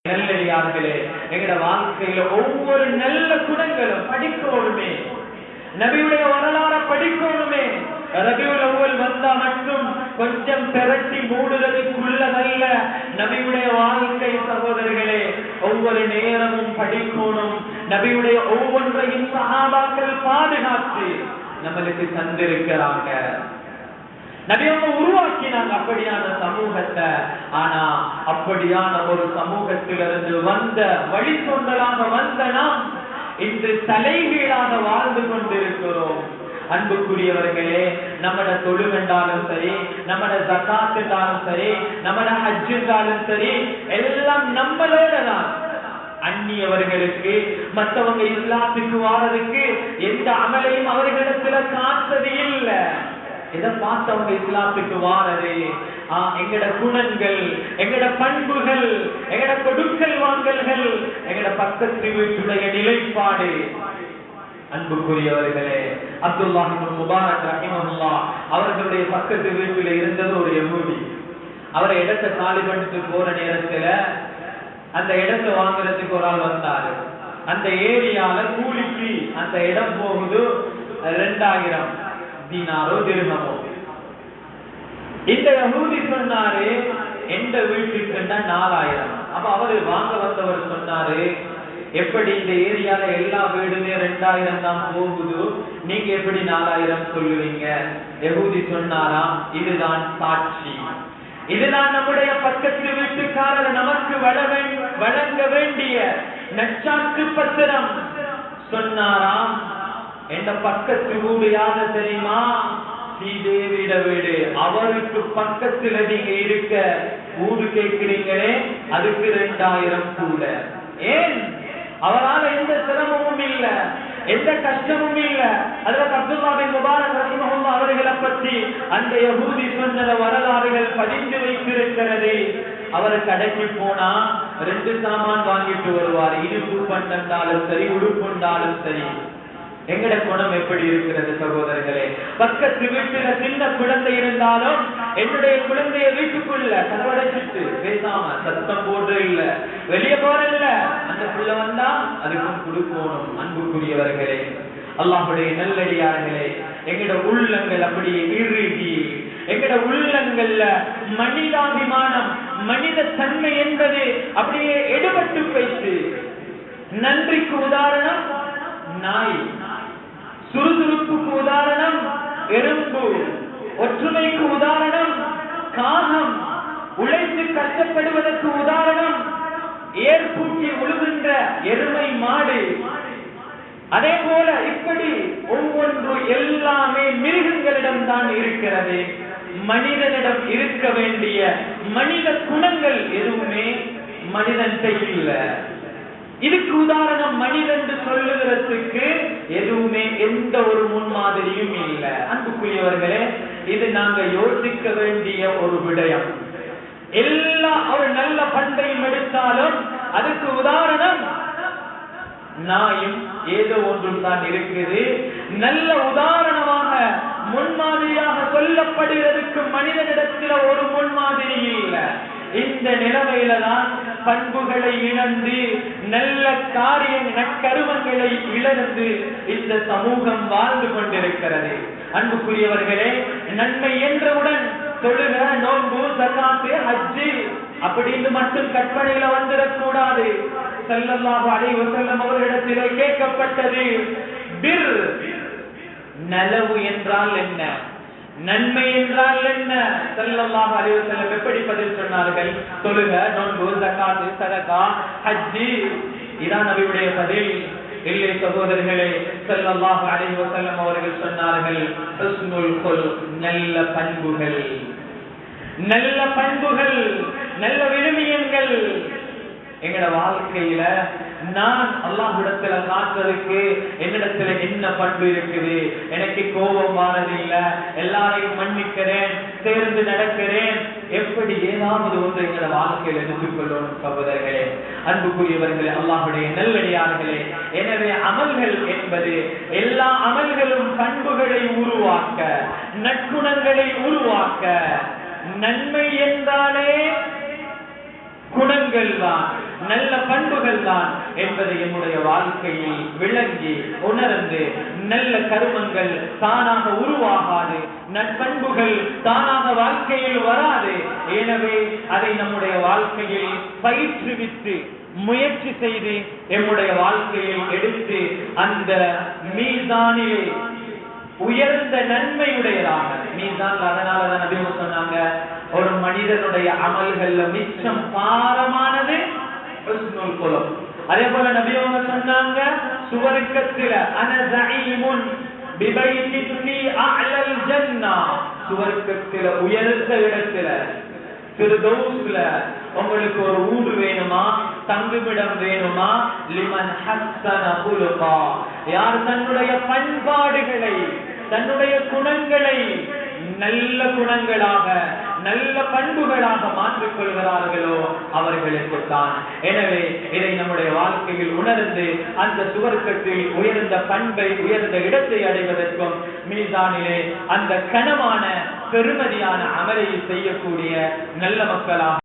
நல்லடியார்களே, எங்கட வாழ்க்கையில ஒவ்வொரு நல்ல குணங்களும் படிக்கணுமே, நபியுடைய வரலாறு படிக்கணுமே. ரபியுல் அவ்வல் வந்தா மட்டும் கொஞ்சம் திரட்டி மூடுறதுக்குள்ளதல்ல நபியுடைய வாழ்க்கை. சகோதரர்களே, ஒவ்வொரு நேரமும் படிக்கணும். நபியுடைய ஒவ்வொன்றையும் சஹாபாக்கள் பாதுகாத்து நம்மளுக்கு தந்திருக்கிறாங்க. நபியவங்க உருவாக்கினாங்க அப்படியான சமூகத்தை. ஆனா அப்படியான ஒரு சமூகத்திலிருந்து வந்த வழித்தொண்டலாக வந்த நாம் இன்று தலைகீழாக வாழ்ந்து கொண்டிருக்கிறோம். அன்புக்குரியவர்களே, நம்மட தொழுகை என்றாலும் சரி, நம்மட ஜகாத் என்றாலும் சரி, நம்மட ஹஜ் என்றாலும் சரி, எல்லாம் நம்மளோட தான். அந்நியவர்களுக்கு மற்றவங்க இஸ்லாத்துக்கு வாரதுக்கு எந்த அமலையும் அவர்களிடத்துல காத்தது இல்லை. இதை பார்த்தவங்க இஸ்லாத்துக்கு வாரது எங்கட குணங்கள், எங்கட பண்புகள், எங்கட கொடுக்கல் வாங்கல்கள், எங்கட பக்கத்து வீட்டுடைய நிலைப்பாடு. அன்புக்குரியவர்களே, அப்துல்லாஹ் இப்னு முபாரக் ரஹிமஹுல்லாஹ் அவர்களுடைய பக்கத்து வீட்டில் இருந்தது ஒரு யஹூதி. அவரை இடத்தை காலி பண்ணிட்டு போற நேரத்துல அந்த இடத்தை வாங்குறதுக்கு ஒரு ஆள் வந்தாரு. அந்த ஏரியால கூலிக்கு அந்த இடம் போகுது 2000 தீனாரோ திர்ஹமோ. இந்த யஹூதி சொன்னாரு, எந்த வீட்டுக்கு 4000. அப்ப அவரு வாங்க வந்தவர் சொன்னாரு, எப்படி இந்த ஏரியால எல்லா வீடுமே 2000 தான் போகுது, நீங்க எப்படி 4000 சொல்லுவீங்க? யஹூதி சொன்னாராம், இதுதான் சாட்சி, இதுதான் நம்முடைய பக்கத்து வீட்டுக்காரர் நமக்கு வழங்க வேண்டிய நச்சாக்கு பத்திரம். சொன்னாராம், எந்த பக்கத்து வீடு யாரு தெரியுமா? ஸ்ரீதேவியிட வீடு. அவருக்கு பக்கத்துல நீங்க இருக்க வீடு கேட்கிறீங்களே, அதுக்கு 2000 கூட. ஏன்? அவரால் எந்த சிரமமும் இல்ல, எந்த கஷ்டமும் இல்ல. அதுல அப்துல்லாஹ் பின் முபாரக் ரஹிமஹுல்லாஹ் அவர்களை பற்றி அந்த யஹூதி சொன்ன வரலாறுகள் பதிந்து வைத்திருக்கிறது. அவர் கடைக்கு போனா 2 சாமான் வாங்கிட்டு வருவார். இனிப்பு பண்டாலும் சரி, உடுப்புண்டாலும் சரி. எங்கட குணம் எப்படி இருக்கிறது சகோதரர்களே? பக்கத்து வீட்டுல சின்ன குழந்தை இருந்தாலும் என்னுடைய குழந்தைய வீட்டுக்குள்ள கதவடைச்சிட்டு பேசாம சத்தம் போடுற இல்ல, வெளியே போற இல்ல, அந்த பிள்ளை வந்தா அதுக்கும் கொடுக்கணும். அன்புக்குரியவர்களே, அல்லாஹ்வுடைய நல்லடியார்களே, எங்கட உள்ளங்கள் அப்படியே இறுகி, எங்கட உள்ளங்கள்ல மனிதாபிமானம், மனித தன்மை என்பது அப்படியே எடுபட்டு போயிட்டு. நன்றிக்கு உதாரணம் நாய், சுறுசுறுப்புக்கு உதாரணம் எறும்பு, ஒற்றுமைக்கு உதாரணம் காகம், உழைத்து கஷ்டப்படுவதற்கு உதாரணம் ஏற்பூட்டி உழுகின்ற எருமை மாடு. அதே போல இப்படி ஒவ்வொன்று எல்லாமே மிருகங்களிடம் தான் இருக்கிறது. மனிதனிடம் இருக்க வேண்டிய மனித குணங்கள் எதுவுமே மனிதன் இல்ல. இதுக்கு உதாரணம் மனிதன் சொல்லுகிறதுக்கு எதுவுமே எந்த ஒரு முன்மாதிரியும் இல்லை. அன்புக்குரியவர்களே, இது நாங்க யோசிக்க வேண்டிய ஒரு விடயம். எல்லா ஒரு நல்ல பண்பையும் எடுத்தாலும் அதுக்கு உதாரணம் நாயும் ஏதோ ஒன்றும் தான் இருக்குது. நல்ல உதாரணமாக முன்மாதிரியாக சொல்லப்படுவதற்கு மனிதனிடத்தில் ஒரு முன்மாதிரி இல்லை. இந்த நிலைமையில தான் பண்புகளை இழந்து, நல்ல காரியம் நற்கருமங்களை இழந்து இந்த சமூகம் வாழ்ந்து கொண்டிருக்கிறது. அன்புக்குரியவர்களே, நன்மை என்றவுடன் தொழுக, நோன்பு, ஜகாத், ஹஜ் அப்படின்னு மட்டும் கற்பனையில வந்துடக்கூடாது. ஸல்லல்லாஹு அலைஹி வஸல்லம் அவர்களிடத்திலே கேட்கப்பட்டது, பிர் நலவு என்றால் என்ன, நன்மை என்றால் என்ன? ஸல்லல்லாஹு அலைஹி வஸல்லம் எப்படி பதில் சொன்னார்கள்? தொழுக, நோன்பு, ஜகாத், சதகா, ஹஜ், இதான் நபியுடைய பதில். இல்லை சகோதரர்களே, ஸல்லல்லாஹு அலைஹி வஸல்லம் அவர்கள் சொன்னார்கள், ஹுஸ்னுல் குல்க், நல்ல பண்புகள், நல்ல பண்புகள், நல்ல விழுமியங்கள். எங்கட வாழ்க்கையில நான் அல்லாஹ்விடத்துல காட்டுறதுக்கு என்னிடத்துல என்ன பண்பு இருக்குது? எனக்கு கோபம் வாரதில்லை, எல்லாரையும் மன்னிக்கிறேன், சேர்ந்து நடக்கிறேன், எப்படி ஏதாவது ஒன்று எங்கட வாழ்க்கையில எடுத்துக்கொள்ளணும் சகோதரர்களே, அன்புக்குரியவர்களே, அல்லாஹ்வுடைய நல்லடியார்களே. எனவே அமல்கள் என்பது எல்லா அமல்களும் பண்புகளை உருவாக்க, நற்குணங்களை உருவாக்க. நன்மை என்றாலே குணங்கள் தான், நல்ல பண்புகள் தான் என்பதை என்னுடைய வாழ்க்கையில் விளங்கி உணர்ந்து நல்ல கருமங்கள் தானாக உருவாகாது, நற்பண்புகள் தானாக வாழ்க்கையில் வராது. எனவே அதை நம்முடைய வாழ்க்கையில் பயிற்றுவித்து முயற்சி செய்து நம்முடைய வாழ்க்கையில் எடுத்து அந்த மீதானிலே உயர்ந்த நன்மையுடையதாக மீதான். அதனாலதான் நபி சொன்னாங்க, ஒரு மனிதனுடைய அமல்கள்ல மிச்சம் பாரமானது ஹுஸ்னுல் குலுக். அதே போல நபி அவங்க சொன்னாங்க, சுவர்க்கத்தில அன ஸஈமுன் பிபைத்தின் ஃபீ அஅலல் ஜன்னah, சுவர்க்கத்தில உயர்ந்த இடத்துல ஃபிர்தௌஸ்ல உங்களுக்கு ஒரு ஊடு வேணுமா, தங்குமிடம் வேணுமா, லிமன் ஹஸ்ஸன குலுகா, யார் தன்னுடைய பண்பாடுகளை தன்னுடைய குணங்களை நல்ல குணங்களாக நல்ல பண்புகளாக மாற்றிக் கொள்கிறார்களோ அவர்களுக்கு தான். எனவே இதை நம்முடைய வாழ்க்கையில் உணர்ந்து அந்த சுவர்க்கத்தில் உயர்ந்த பண்பை உயர்ந்த இடத்தை அடைவதற்கும் மீதானிலே அந்த கனமான பெருமதியான அமலை செய்யக்கூடிய நல்ல மக்களாக